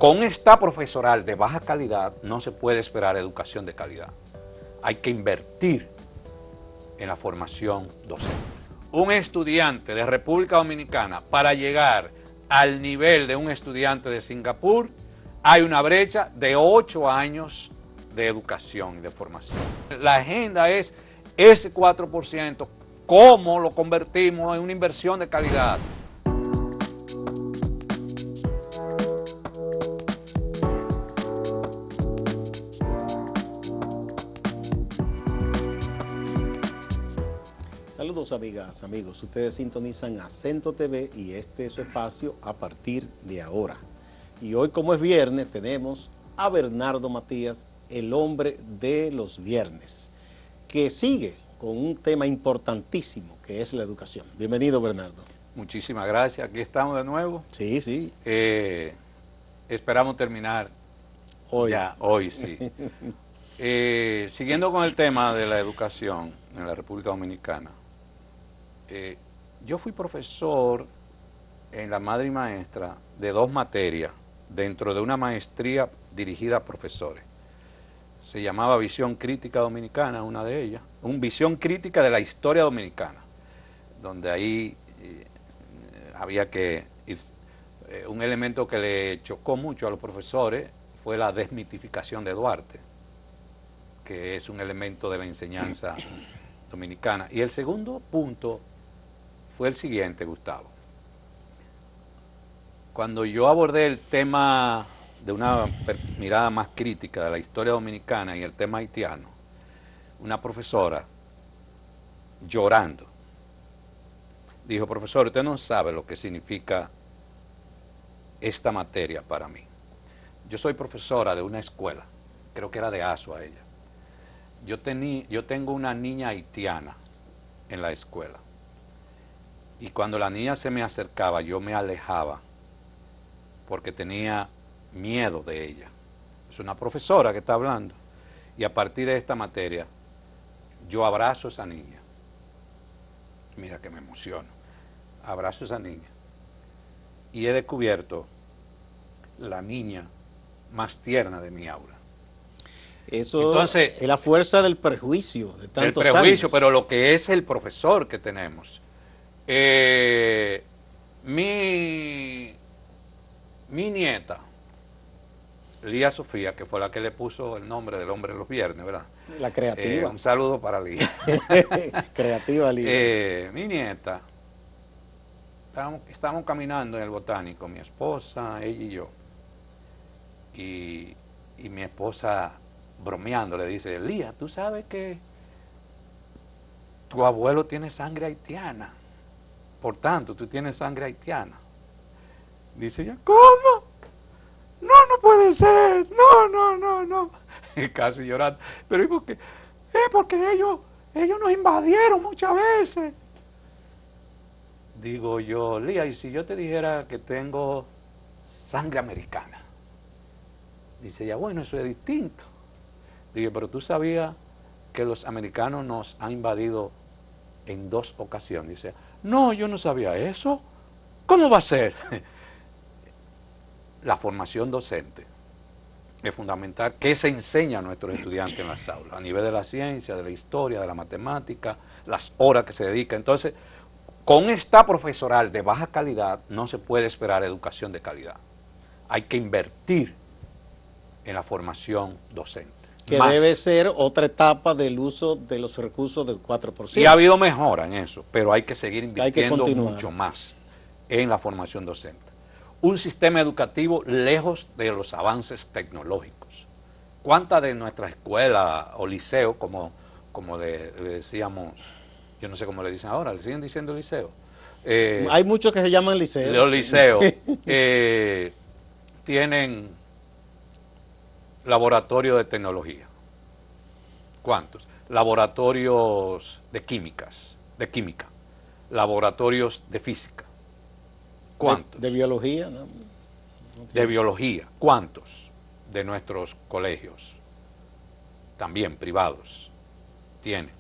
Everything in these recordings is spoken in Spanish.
Con esta profesoral de baja calidad no se puede esperar educación de calidad. Hay que invertir en la formación docente. Un estudiante de República Dominicana, para llegar al nivel de un estudiante de Singapur, hay una brecha de 8 años de educación y de formación. La agenda es ese 4%, ¿cómo lo convertimos en una inversión de calidad? Saludos amigas, amigos, ustedes sintonizan Acento TV y este es su espacio a partir de ahora. Y hoy, como es viernes, tenemos a Bernardo Matías, el hombre de los viernes, que sigue con un tema importantísimo que es la educación. Bienvenido, Bernardo. Muchísimas gracias, aquí estamos de nuevo. Sí, sí. Esperamos terminar Hoy. ya, hoy sí. Siguiendo con el tema de la educación en la República Dominicana, yo fui profesor en la madre y maestra de 2 materias dentro de una maestría dirigida a profesores. Se llamaba Visión Crítica Dominicana, una de ellas, Visión Crítica de la Historia Dominicana, donde ahí había que ir. Un elemento que le chocó mucho a los profesores fue la desmitificación de Duarte, que es un elemento de la enseñanza dominicana. Y el segundo punto fue el siguiente, Gustavo. Cuando yo abordé el tema de una mirada más crítica de la historia dominicana y el tema haitiano, una profesora, llorando, dijo: profesor, usted no sabe lo que significa esta materia para mí. Yo soy profesora de una escuela, creo que era de Asua ella. Yo tengo una niña haitiana en la escuela. Y cuando la niña se me acercaba, yo me alejaba porque tenía miedo de ella. Es una profesora que está hablando. Y a partir de esta materia, yo abrazo a esa niña. Mira que me emociono. Abrazo a esa niña. Y he descubierto la niña más tierna de mi aula. Eso Entonces, es la fuerza del prejuicio de tantos el prejuicio, años. pero lo que es el profesor que tenemos. Mi nieta, Lía Sofía, que fue la que le puso el nombre del hombre de los viernes, ¿verdad? La creativa. Un saludo para Lía. Creativa, Lía. Mi nieta, estábamos caminando en el botánico, mi esposa, ella y yo. Y mi esposa, bromeando, le dice: Lía, ¿tú sabes que tu abuelo tiene sangre haitiana? Por tanto, tú tienes sangre haitiana. Dice ella: ¿cómo? No puede ser, no. Casi llorando. Pero ¿y por qué? Porque ellos nos invadieron muchas veces. Digo yo: Lía, ¿y si yo te dijera que tengo sangre americana? Dice ella: bueno, eso es distinto. Digo: pero tú sabías que los americanos nos han invadido en 2 ocasiones. Dice: no, yo no sabía eso. ¿Cómo va a ser? La formación docente es fundamental. ¿Qué se enseña a nuestros estudiantes en las aulas? A nivel de la ciencia, de la historia, de la matemática, las horas que se dedican. Entonces, con esta profesoral de baja calidad no se puede esperar educación de calidad. Hay que invertir en la formación docente. Que debe ser otra etapa del uso de los recursos del 4%. Y ha habido mejora en eso, pero hay que seguir invirtiendo mucho más en la formación docente. Un sistema educativo lejos de los avances tecnológicos. ¿Cuántas de nuestras escuelas o liceos, como le decíamos, yo no sé cómo le dicen ahora, le siguen diciendo liceo? Hay muchos que se llaman liceos. Los liceos tienen laboratorio de tecnología. ¿Cuántos? Laboratorios de química, laboratorios de física. ¿Cuántos? De biología, ¿no? De biología. ¿Cuántos de nuestros colegios, también privados, tienen?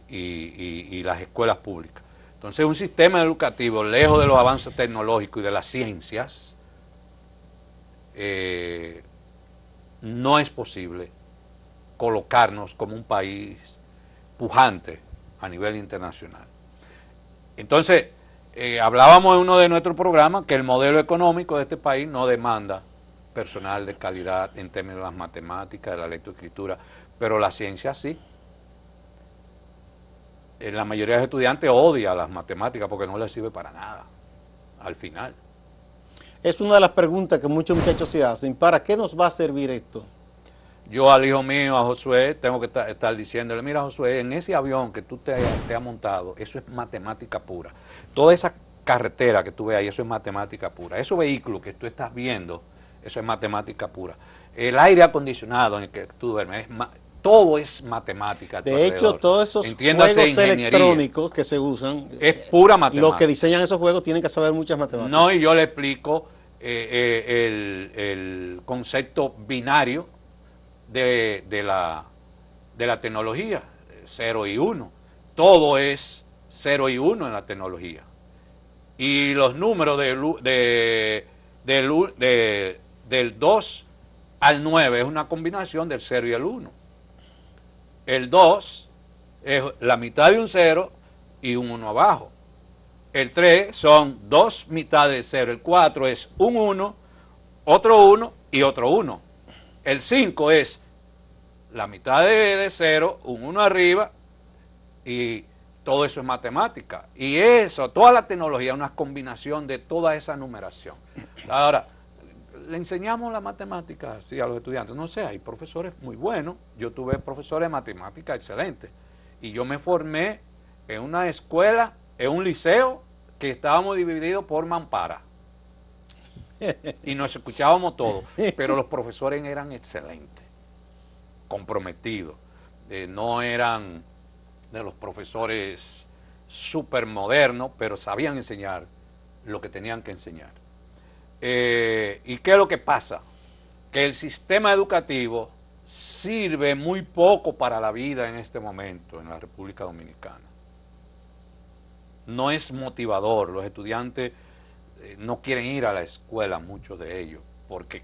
Y las escuelas públicas. Entonces, un sistema educativo lejos de los avances tecnológicos y de las ciencias no es posible colocarnos como un país pujante a nivel internacional. Entonces, hablábamos en uno de nuestros programas que el modelo económico de este país no demanda personal de calidad en términos de las matemáticas, de la lectoescritura, pero la ciencia sí. La mayoría de los estudiantes odia las matemáticas porque no les sirve para nada, al final. Es una de las preguntas que muchos muchachos se hacen. ¿Para qué nos va a servir esto? Yo al hijo mío, a Josué, tengo que estar diciéndole, mira Josué, en ese avión que tú te has montado, eso es matemática pura. Toda esa carretera que tú ves ahí, eso es matemática pura. Esos vehículos que tú estás viendo, eso es matemática pura. El aire acondicionado en el que tú duermes, todo es matemática. De hecho, todos esos juegos electrónicos que se usan, es pura matemática. Los que diseñan esos juegos tienen que saber muchas matemáticas. No, y yo le explico el concepto binario de la tecnología, 0 y 1. Todo es 0 y 1 en la tecnología. Y los números del 2 al 9 es una combinación del 0 y el 1. El 2 es la mitad de un 0 y un 1 abajo. El 3 son 2 mitades de 0. El 4 es un 1, otro 1 y otro 1. El 5 es la mitad de 0, un 1 arriba, y todo eso es matemática. Y eso, toda la tecnología es una combinación de toda esa numeración. Ahora, le enseñamos la matemática así a los estudiantes. No sé, hay profesores muy buenos. Yo tuve profesores de matemática excelentes. Y yo me formé en una escuela, en un liceo, que estábamos divididos por mampara. Y nos escuchábamos todos. Pero los profesores eran excelentes, comprometidos. No eran de los profesores súper modernos, pero sabían enseñar lo que tenían que enseñar. ¿Y qué es lo que pasa? Que el sistema educativo sirve muy poco para la vida en este momento en la República Dominicana. No es motivador. Los estudiantes no quieren ir a la escuela, muchos de ellos, porque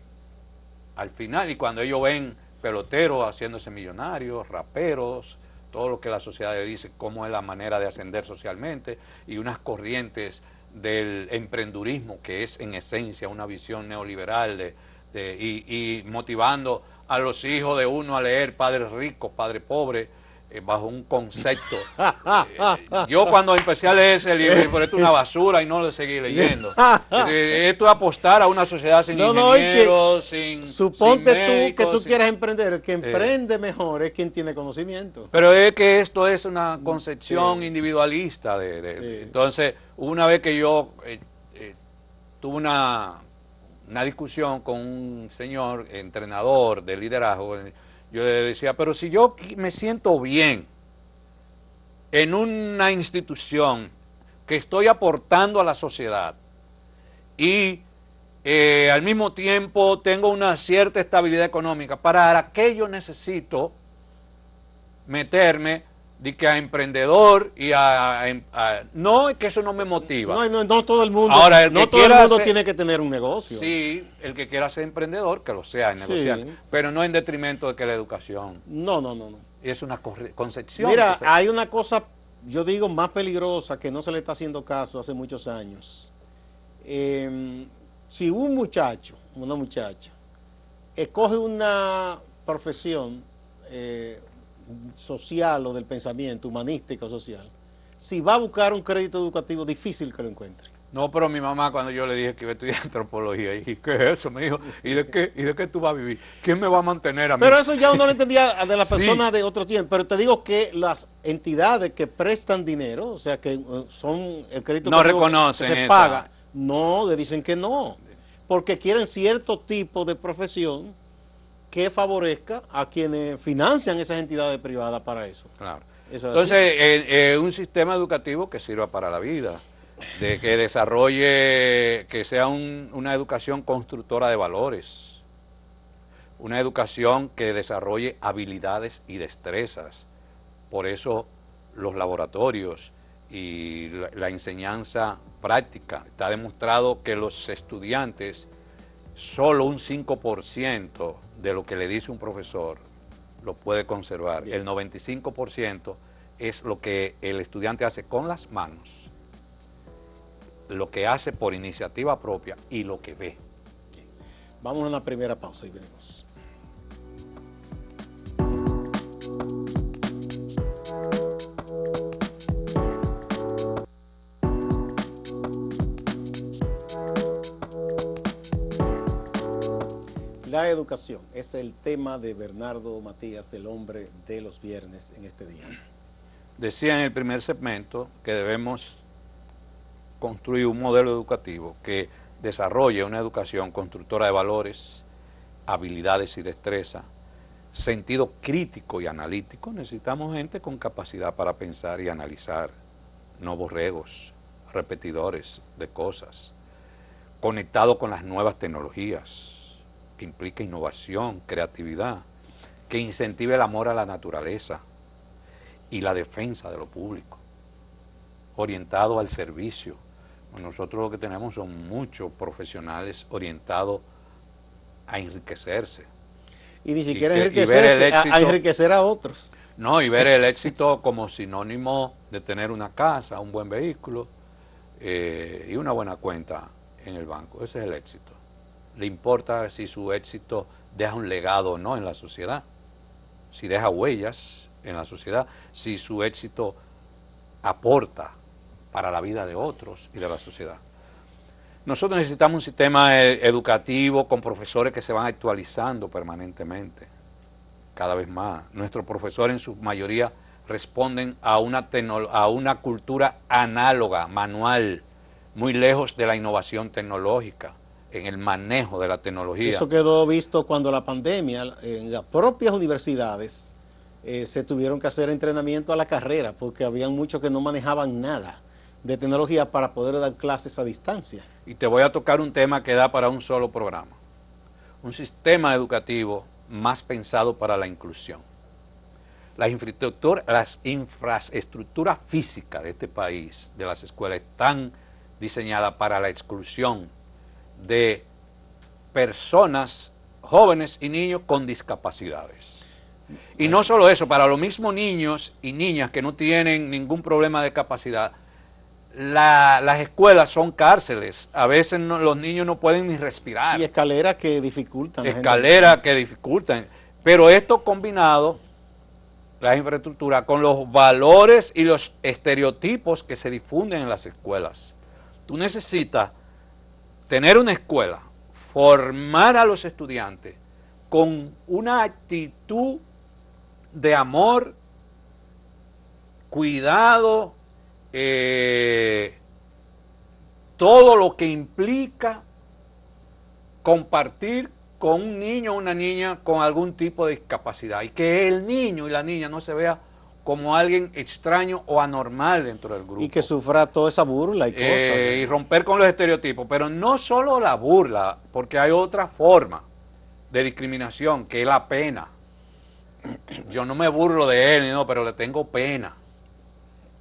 al final, y cuando ellos ven peloteros haciéndose millonarios, raperos, todo lo que la sociedad dice, cómo es la manera de ascender socialmente, y unas corrientes del emprendurismo, que es en esencia una visión neoliberal y motivando a los hijos de uno a leer Padre Rico, Padre Pobre, bajo un concepto. Yo cuando empecé a leer ese libro, dije, pero esto es una basura, y no lo seguí leyendo. Esto es apostar a una sociedad sin ingenieros, sin suponte sin médicos, tú que tú quieras emprender, el que emprende mejor es quien tiene conocimiento. Pero es que esto es una concepción individualista. Entonces, una vez que yo tuve una discusión con un señor entrenador de liderazgo, yo le decía, pero si yo me siento bien en una institución que estoy aportando a la sociedad y al mismo tiempo tengo una cierta estabilidad económica, ¿para qué yo necesito meterme de que a emprendedor y no, es que eso no me motiva? No todo el mundo, ahora, todo el mundo tiene que tener un negocio. Sí, el que quiera ser emprendedor, que lo sea, en negociar, pero no en detrimento de que la educación. No. Es una concepción. Mira, hay una cosa, yo digo, más peligrosa que no se le está haciendo caso hace muchos años. Si un muchacho, una muchacha, escoge una profesión social o del pensamiento, humanística o social, si va a buscar un crédito educativo, difícil que lo encuentre. No, pero mi mamá, cuando yo le dije que iba a estudiar antropología, dije, ¿qué es eso? Me dijo, ¿y de qué tú vas a vivir? ¿Quién me va a mantener a mí? Pero eso ya uno lo entendía de las personas de otro tiempo. Pero te digo que las entidades que prestan dinero, o sea, que son el crédito no reconocen que se paga, no, le dicen que no, porque quieren cierto tipo de profesión que favorezca a quienes financian esas entidades privadas para eso. Claro. Entonces, un sistema educativo que sirva para la vida, de que desarrolle, que sea una educación constructora de valores, una educación que desarrolle habilidades y destrezas. Por eso los laboratorios y la enseñanza práctica. Está demostrado que los estudiantes solo un 5% de lo que le dice un profesor lo puede conservar. Bien. El 95% es lo que el estudiante hace con las manos, lo que hace por iniciativa propia y lo que ve. Bien. Vamos a una primera pausa y venimos. La educación es el tema de Bernardo Matías, el hombre de los viernes en este día. Decía en el primer segmento que debemos construir un modelo educativo que desarrolle una educación constructora de valores, habilidades y destreza, sentido crítico y analítico. Necesitamos gente con capacidad para pensar y analizar, no borregos, repetidores de cosas, conectado con las nuevas tecnologías, que implica innovación, creatividad, que incentive el amor a la naturaleza y la defensa de lo público, orientado al servicio. Nosotros lo que tenemos son muchos profesionales orientados a enriquecerse. Y ni siquiera y enriquecerse, ver el éxito, a enriquecer a otros. No, y ver el éxito como sinónimo de tener una casa, un buen vehículo y una buena cuenta en el banco. Ese es el éxito. Le importa si su éxito deja un legado o no en la sociedad, si deja huellas en la sociedad, si su éxito aporta para la vida de otros y de la sociedad. Nosotros necesitamos un sistema educativo con profesores que se van actualizando permanentemente, cada vez más. Nuestros profesores en su mayoría responden a una cultura análoga, manual, muy lejos de la innovación tecnológica, en el manejo de la tecnología. Eso quedó visto cuando la pandemia, en las propias universidades, se tuvieron que hacer entrenamiento a la carrera, porque habían muchos que no manejaban nada de tecnología para poder dar clases a distancia. Y te voy a tocar un tema que da para un solo programa. Un sistema educativo más pensado para la inclusión. Las infraestructuras físicas de este país, de las escuelas, están diseñadas para la exclusión de personas, jóvenes y niños con discapacidades. Y no solo eso, para los mismos niños y niñas que no tienen ningún problema de capacidad, las escuelas son cárceles. A veces los niños no pueden ni respirar. Y escaleras que dificultan. Escaleras que dificultan. Pero esto combinado, la infraestructura, con los valores y los estereotipos que se difunden en las escuelas. Tú necesitas tener una escuela, formar a los estudiantes con una actitud de amor, cuidado, todo lo que implica compartir con un niño o una niña con algún tipo de discapacidad y que el niño y la niña no se vea como alguien extraño o anormal dentro del grupo. Y que sufra toda esa burla y cosas. Y romper con los estereotipos, pero no solo la burla, porque hay otra forma de discriminación, que es la pena. Yo no me burlo de él, no, pero le tengo pena.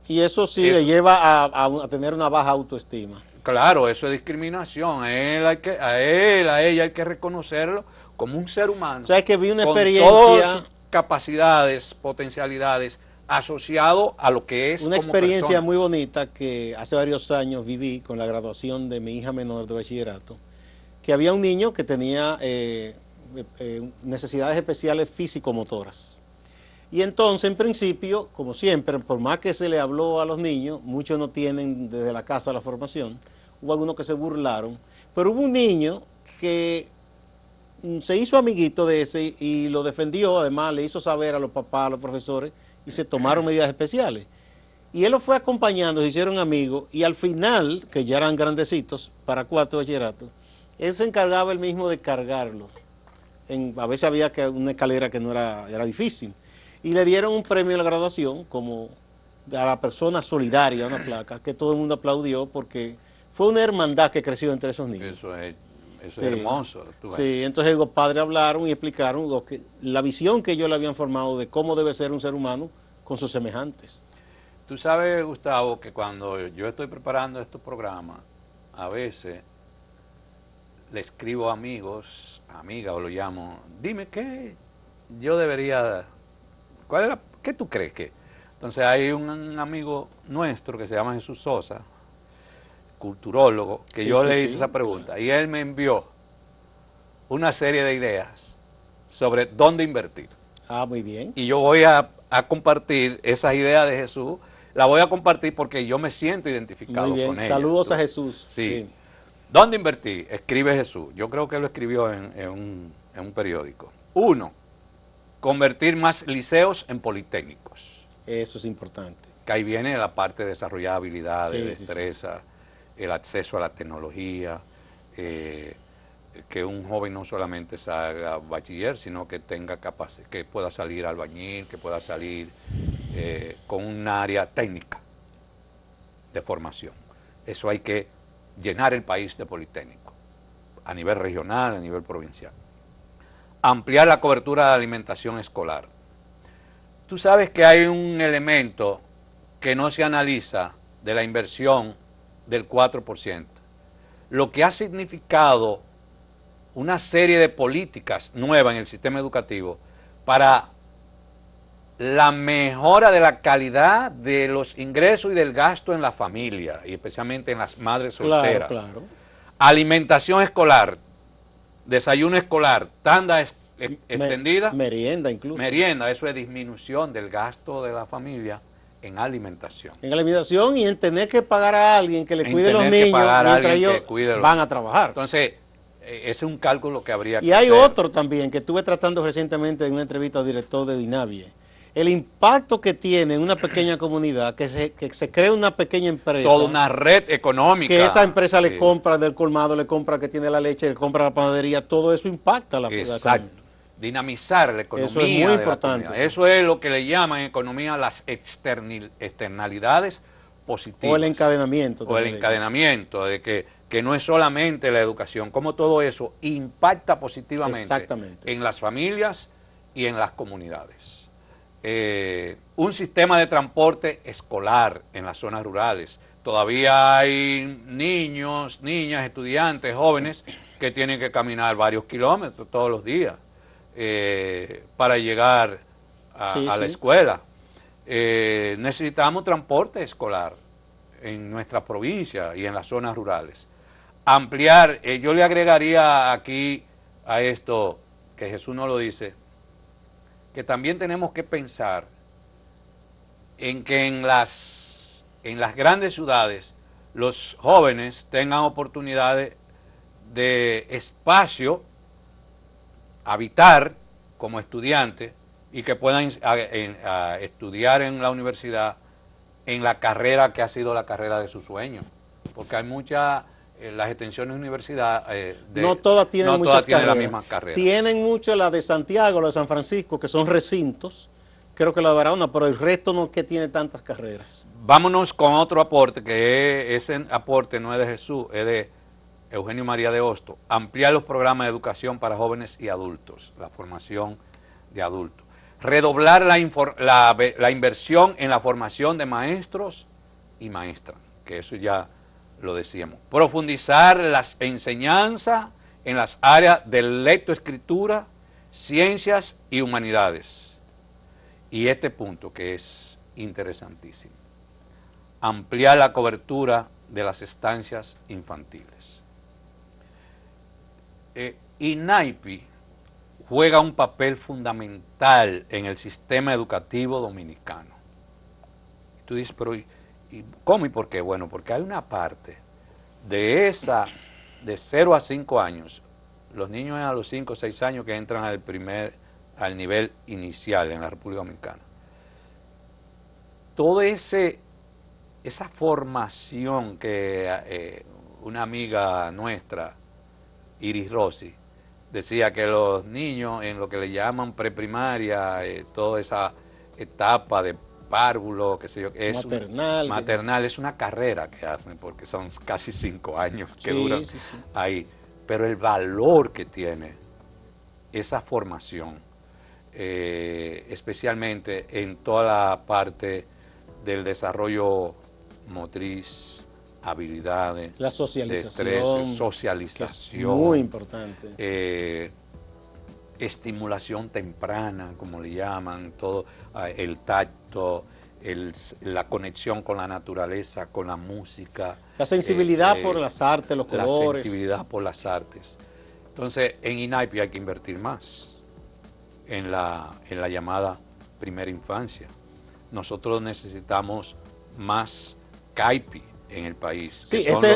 Y eso sí le lleva a tener una baja autoestima. Claro, eso es discriminación. A ella hay que reconocerlo como un ser humano. O sea, es que vi una con experiencia, todas sus capacidades, potencialidades, asociado a lo que es una como experiencia persona. muy bonita que hace varios años viví con la graduación de mi hija menor de bachillerato, que había un niño que tenía necesidades especiales físico-motoras. Y entonces, en principio, como siempre, por más que se le habló a los niños, muchos no tienen desde la casa la formación, hubo algunos que se burlaron, pero hubo un niño que se hizo amiguito de ese y lo defendió, además le hizo saber a los papás, a los profesores, y se tomaron medidas especiales. Y él lo fue acompañando, se hicieron amigos, y al final, que ya eran grandecitos, para cuarto bachillerato, él se encargaba él mismo de cargarlo. A veces había una escalera que no era difícil. Y le dieron un premio en la graduación como a la persona solidaria, una placa, que todo el mundo aplaudió porque fue una hermandad que creció entre esos niños. Eso es Sí. hermoso. Sí, entonces los padres hablaron y explicaron la visión que ellos le habían formado de cómo debe ser un ser humano con sus semejantes. Tú sabes, Gustavo, que cuando yo estoy preparando estos programas, a veces le escribo a amigos, amiga o lo llamo, dime qué yo debería, ¿qué tú crees que? Entonces hay un amigo nuestro que se llama Jesús Sosa, culturólogo, que Sí, yo sí, le hice sí, esa pregunta claro. y él me envió una serie de ideas sobre dónde invertir. Ah, muy bien. Y yo voy a compartir esas ideas de Jesús, la voy a compartir porque yo me siento Muy identificado bien. con ellas. Saludos a Jesús. Sí. Sí. ¿Dónde invertir? Escribe Jesús. Yo creo que lo escribió en un periódico. 1. Convertir más liceos en politécnicos. Eso es importante. Que ahí viene la parte de desarrollar habilidades, Sí, sí, sí. destreza, el acceso a la tecnología, que un joven no solamente salga bachiller, sino que tenga capacidad, que pueda salir albañil, que pueda salir con un área técnica de formación. Eso hay que llenar el país de politécnicos, a nivel regional, a nivel provincial. Ampliar la cobertura de alimentación escolar. Tú sabes que hay un elemento que no se analiza de la inversión del 4%, lo que ha significado una serie de políticas nuevas en el sistema educativo para la mejora de la calidad de los ingresos y del gasto en la familia, y especialmente en las madres Claro, solteras. claro. Alimentación escolar, desayuno escolar, tanda extendida, Merienda incluso. merienda, eso es disminución del gasto de la familia en alimentación. En alimentación y en tener que pagar a alguien que le En cuide los tener que niños pagar a mientras alguien ellos que cuide los van niños. a trabajar. Entonces, ese es un cálculo que habría que Y hay hacer. otro también que estuve tratando recientemente en una entrevista al director de Dinavie. El impacto que tiene en una pequeña comunidad, que se crea una pequeña empresa. Toda una red económica. Que esa empresa le Sí. compra del colmado, le compra que tiene la leche, le compra la panadería, todo eso impacta la Exacto. Dinamizar la economía Eso es muy de la importante, comunidad. sí. Eso es lo que le llaman en economía las externalidades positivas. O el encadenamiento. O el también le dicen. encadenamiento, de que no es solamente la educación, como todo eso impacta positivamente Exactamente. en las familias y en las comunidades. Un sistema de transporte escolar en las zonas rurales. Todavía hay niños, niñas, estudiantes, jóvenes que tienen que caminar varios kilómetros todos los días para llegar Sí, a la sí. escuela. Necesitamos transporte escolar en nuestra provincia y en las zonas rurales. Ampliar, yo le agregaría aquí a esto, que Jesús no lo dice, que también tenemos que pensar en que en las grandes ciudades los jóvenes tengan oportunidades de espacio, habitar como estudiantes y que puedan estudiar en la universidad en la carrera que ha sido la carrera de sus sueños. Porque hay muchas, las extensiones de universidad, no todas tienen no muchas todas tienen carreras. la misma carrera. Tienen mucho la de Santiago, la de San Francisco, que son recintos. Creo que la de Barahona, pero el resto no que tiene tantas carreras. Vámonos con otro aporte, que ese aporte no es de Jesús, es de Eugenio María de Hostos. Ampliar los programas de educación para jóvenes y adultos, la formación de adultos. Redoblar la inversión en la formación de maestros y maestras, que eso ya lo decíamos. Profundizar las enseñanzas en las áreas de lectoescritura, ciencias y humanidades. Y este punto que es interesantísimo. Ampliar la cobertura de las estancias infantiles. INAIPI juega un papel fundamental en el sistema educativo dominicano. Tú dices, pero ¿cómo y por qué? Bueno, porque hay una parte de 0 a 5 años, los niños a los 5 o 6 años que entran al nivel inicial en la República Dominicana. Toda esa formación que una amiga nuestra, Iris Rossi, decía que los niños en lo que le llaman preprimaria, toda esa etapa de párvulo, qué sé yo, es maternal, es una carrera que hacen porque son casi 5 años que duran ahí. Pero el valor que tiene esa formación, especialmente en toda la parte del desarrollo motriz, habilidades, La socialización, destrezas, que es muy importante. Estimulación temprana, como le llaman, todo el tacto, la conexión con la naturaleza, con la música. La sensibilidad por las artes, los colores. La sensibilidad por las artes. Entonces, en INAIPI hay que invertir más en la llamada primera infancia. Nosotros necesitamos más CAIPI en el país. Sí, esa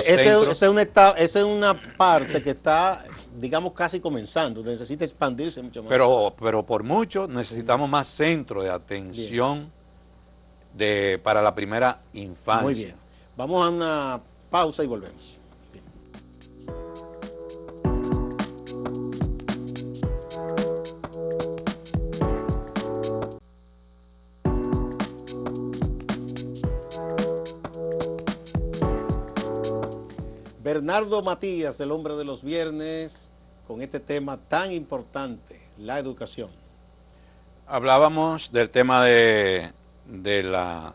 es una parte que está, digamos, casi comenzando, necesita expandirse mucho más. Pero por mucho necesitamos más centros de atención para la primera infancia. Muy bien. Vamos a una pausa y volvemos. Bien. Bernardo Matías, el hombre de los viernes, con este tema tan importante, la educación. Hablábamos del tema de la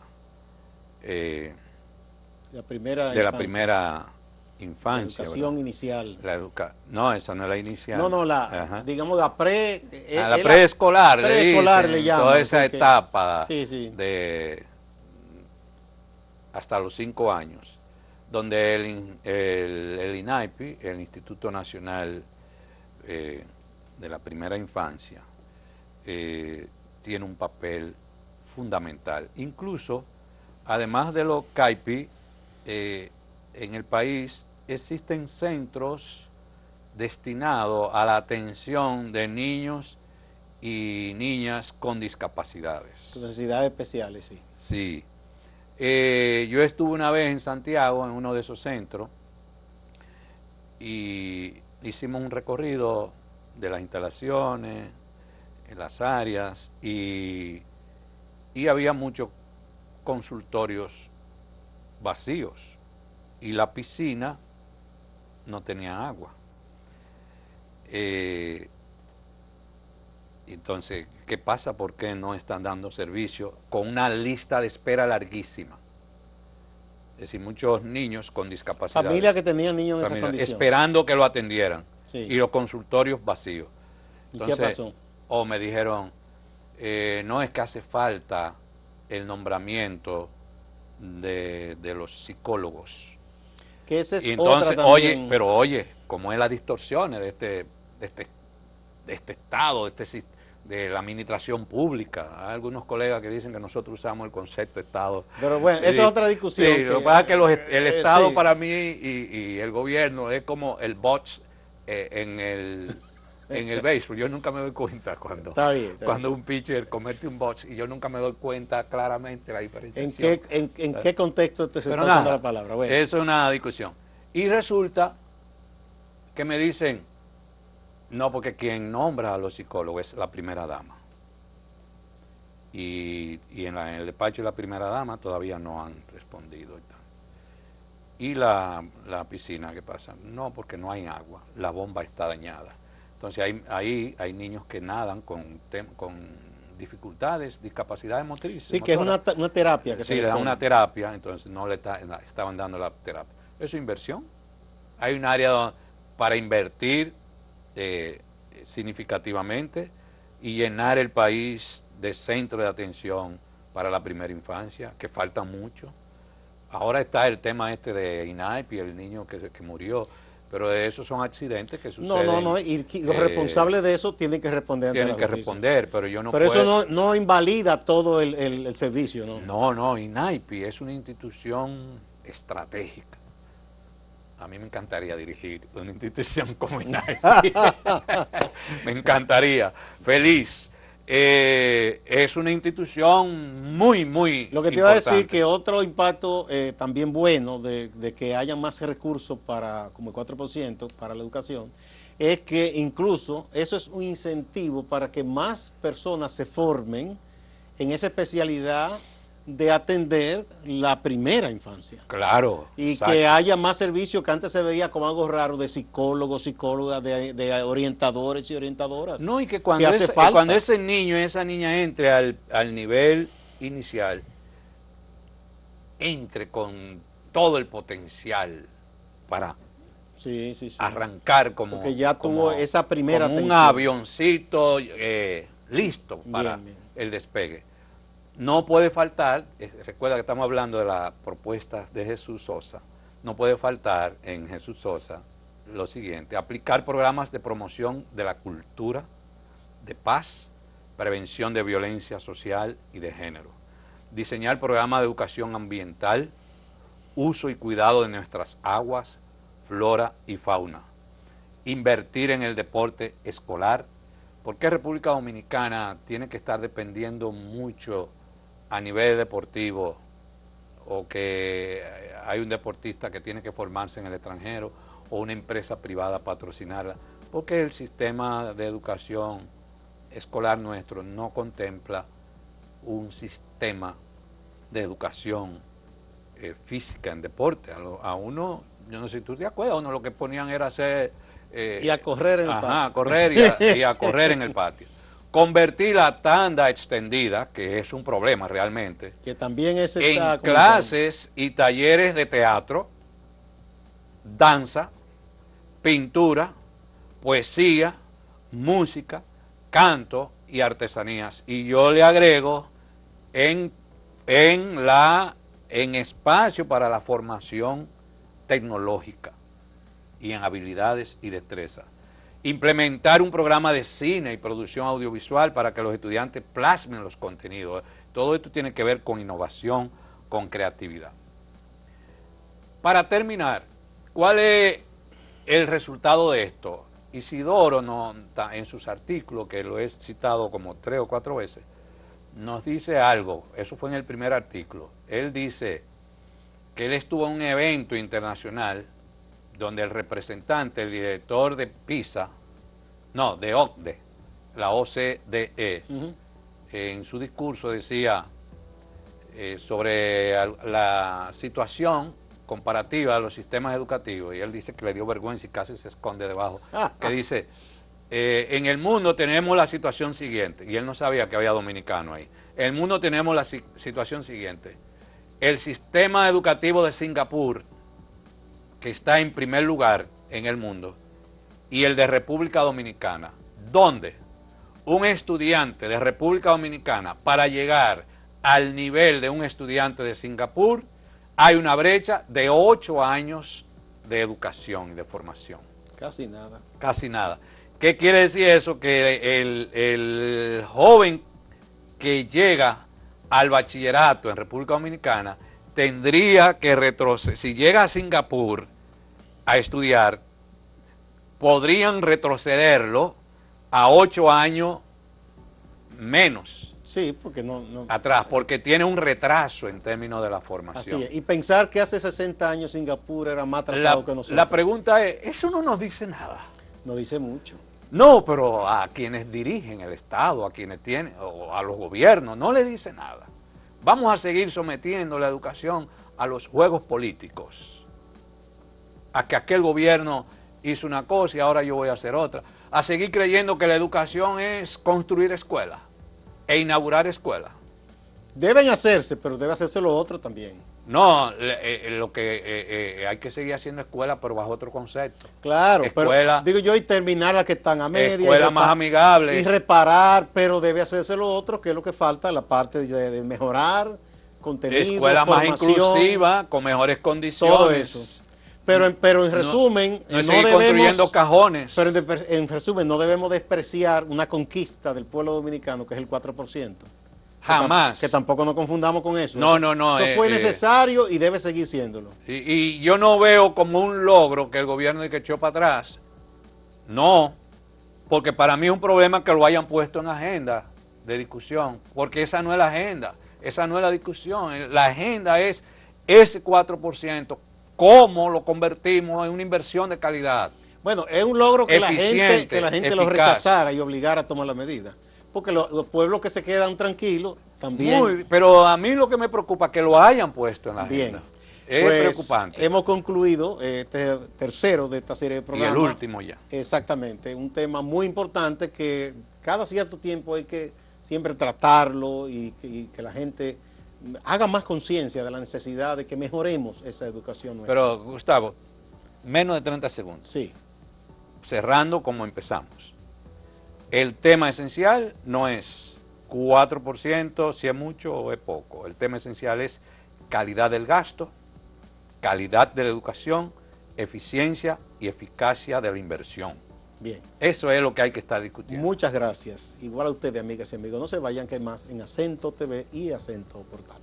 primera infancia. La educación inicial. No, esa no es la inicial. No, digamos la preescolar, preescolar le llaman. Toda esa etapa sí. hasta los 5 años, donde el INAIPI, el Instituto Nacional de la Primera Infancia, tiene un papel fundamental. Incluso, además de los CAIPI, en el país existen centros destinados a la atención de niños y niñas con discapacidades. Con necesidades especiales, sí. Sí. Yo estuve una vez en Santiago, en uno de esos centros, y hicimos un recorrido de las instalaciones, en las áreas, y había muchos consultorios vacíos, y la piscina no tenía agua. Entonces, ¿qué pasa? ¿Por qué no están dando servicio con una lista de espera larguísima? Es decir, muchos niños con discapacidad. Familias que tenían niños en esa condición. Esperando que lo atendieran. Sí. Y los consultorios vacíos. Entonces, ¿y qué pasó? Me dijeron, no es que hace falta el nombramiento de los psicólogos. Que esa es y entonces, otra también. oye, como es las distorsiones de este Estado, de la administración pública. Hay algunos colegas que dicen que nosotros usamos el concepto Estado. Pero bueno, esa es otra discusión. Sí, lo que pasa es que el Estado para mí y el gobierno es como el bots en el béisbol. Yo nunca me doy cuenta cuando un pitcher comete un botch, y yo nunca me doy cuenta claramente la diferenciación. ¿En qué contexto se está usando la palabra? Bueno. Eso es una discusión. Y resulta que me dicen, no, porque quien nombra a los psicólogos es la primera dama. Y en el despacho de la primera dama todavía no han respondido. ¿Y la piscina qué pasa? No, porque no hay agua, la bomba está dañada. Entonces ahí hay niños que nadan con dificultades, discapacidades motrices. Sí, motoras. Que es una terapia. Sí, le dan una terapia, entonces no le estaban dando la terapia. Eso es inversión. Hay un área para invertir significativamente y llenar el país de centros de atención para la primera infancia, que falta mucho. Ahora está el tema de INAIPI, el niño que murió, pero esos son accidentes que suceden. No, y los responsables de eso tienen que responder ante la justicia. Tienen que responder, pero yo no puedo. Pero eso no invalida todo el servicio, ¿no? No, INAIPI es una institución estratégica. A mí me encantaría dirigir una institución como INAIPI. Me encantaría. Feliz. Es una institución muy importante. Lo que te iba a decir que otro impacto también bueno de que haya más recursos como el 4% para la educación, es que incluso eso es un incentivo para que más personas se formen en esa especialidad de atender la primera infancia. Claro. Y exacto. Que haya más servicios que antes se veía como algo raro de psicólogos, psicólogas, de orientadores y orientadoras. No, y que cuando ese niño y esa niña entre al nivel inicial, entre con todo el potencial para Sí. arrancar como, porque ya tuvo como- esa primera como un tensión. avioncito listo para Bien. el despegue. No puede faltar, recuerda que estamos hablando de las propuestas de Jesús Sosa, no puede faltar en Jesús Sosa lo siguiente: aplicar programas de promoción de la cultura, de paz, prevención de violencia social y de género, diseñar programas de educación ambiental, uso y cuidado de nuestras aguas, flora y fauna, invertir en el deporte escolar, porque República Dominicana tiene que estar dependiendo mucho a nivel deportivo, o que hay un deportista que tiene que formarse en el extranjero o una empresa privada patrocinarla, porque el sistema de educación escolar nuestro no contempla un sistema de educación física en deporte. A uno, yo no sé si tú te acuerdas, a uno lo que ponían era hacer... y a correr en el patio. A correr y a correr en el patio. Convertir la tanda extendida, que es un problema realmente, Que también ese en está clases y talleres de teatro, danza, pintura, poesía, música, canto y artesanías. Y yo le agrego en espacio para la formación tecnológica y en habilidades y destrezas. Implementar un programa de cine y producción audiovisual para que los estudiantes plasmen los contenidos. Todo esto tiene que ver con innovación, con creatividad. Para terminar, ¿cuál es el resultado de esto? Isidoro, en sus artículos, que lo he citado como 3 o 4 veces, nos dice algo. Eso fue en el primer artículo. Él dice que él estuvo en un evento internacional donde el representante, el director de PISA, no, de OCDE, la OCDE, en su discurso decía sobre la situación comparativa de los sistemas educativos, y él dice que le dio vergüenza y casi se esconde debajo, que dice, en el mundo tenemos la situación siguiente, y él no sabía que había dominicano ahí. En el mundo tenemos la situación siguiente: el sistema educativo de Singapur, que está en primer lugar en el mundo, y el de República Dominicana, donde un estudiante de República Dominicana, para llegar al nivel de un estudiante de Singapur, hay una brecha de 8 años de educación y de formación. Casi nada. Casi nada. ¿Qué quiere decir eso? Que el joven que llega al bachillerato en República Dominicana tendría que retroceder. Si llega a Singapur a estudiar, podrían retrocederlo a 8 años menos. Sí, porque no atrás, porque tiene un retraso en términos de la así formación. es. Y pensar que hace 60 años Singapur era más atrasado que nosotros. La pregunta es, eso no nos dice nada. No dice mucho. No, pero a quienes dirigen el Estado, a quienes tienen, o a los gobiernos, no le dice nada. Vamos a seguir sometiendo la educación a los juegos políticos, a que aquel gobierno hizo una cosa y ahora yo voy a hacer otra, a seguir creyendo que la educación es construir escuelas e inaugurar escuelas. Deben hacerse, pero debe hacerse lo otro también. No, lo que hay que seguir haciendo escuelas, pero bajo otro concepto. Claro, escuela, pero digo yo, y terminar las que están a media. Escuela más amigable. Y reparar, pero debe hacerse lo otro, que es lo que falta, la parte de mejorar contenido, escuela más inclusiva, con mejores condiciones. Todo eso. Pero en resumen, no seguir construyendo cajones. Pero en resumen, no debemos despreciar una conquista del pueblo dominicano, que es el 4%. Jamás. Que tampoco nos confundamos con eso. No. Eso fue necesario y debe seguir siéndolo. Y yo no veo como un logro que el gobierno que echó para atrás. No, porque para mí es un problema que lo hayan puesto en agenda de discusión, porque esa no es la agenda, esa no es la discusión. La agenda es ese 4%, cómo lo convertimos en una inversión de calidad. Bueno, es un logro que la gente eficaz, lo rechazara y obligara a tomar la medida. Porque los pueblos que se quedan tranquilos también. Pero a mí lo que me preocupa es que lo hayan puesto en la agenda. Bien. Es pues, preocupante. Hemos concluido este tercero de esta serie de programas. Y el último ya. Exactamente. Un tema muy importante que cada cierto tiempo hay que siempre tratarlo y que la gente haga más conciencia de la necesidad de que mejoremos esa educación nuestra. Pero, Gustavo, menos de 30 segundos. Sí. Cerrando como empezamos. El tema esencial no es 4%, si es mucho o es poco. El tema esencial es calidad del gasto, calidad de la educación, eficiencia y eficacia de la inversión. Bien. Eso es lo que hay que estar discutiendo. Muchas gracias. Igual a ustedes, amigas y amigos. No se vayan, que hay más en Acento TV y Acento Portal.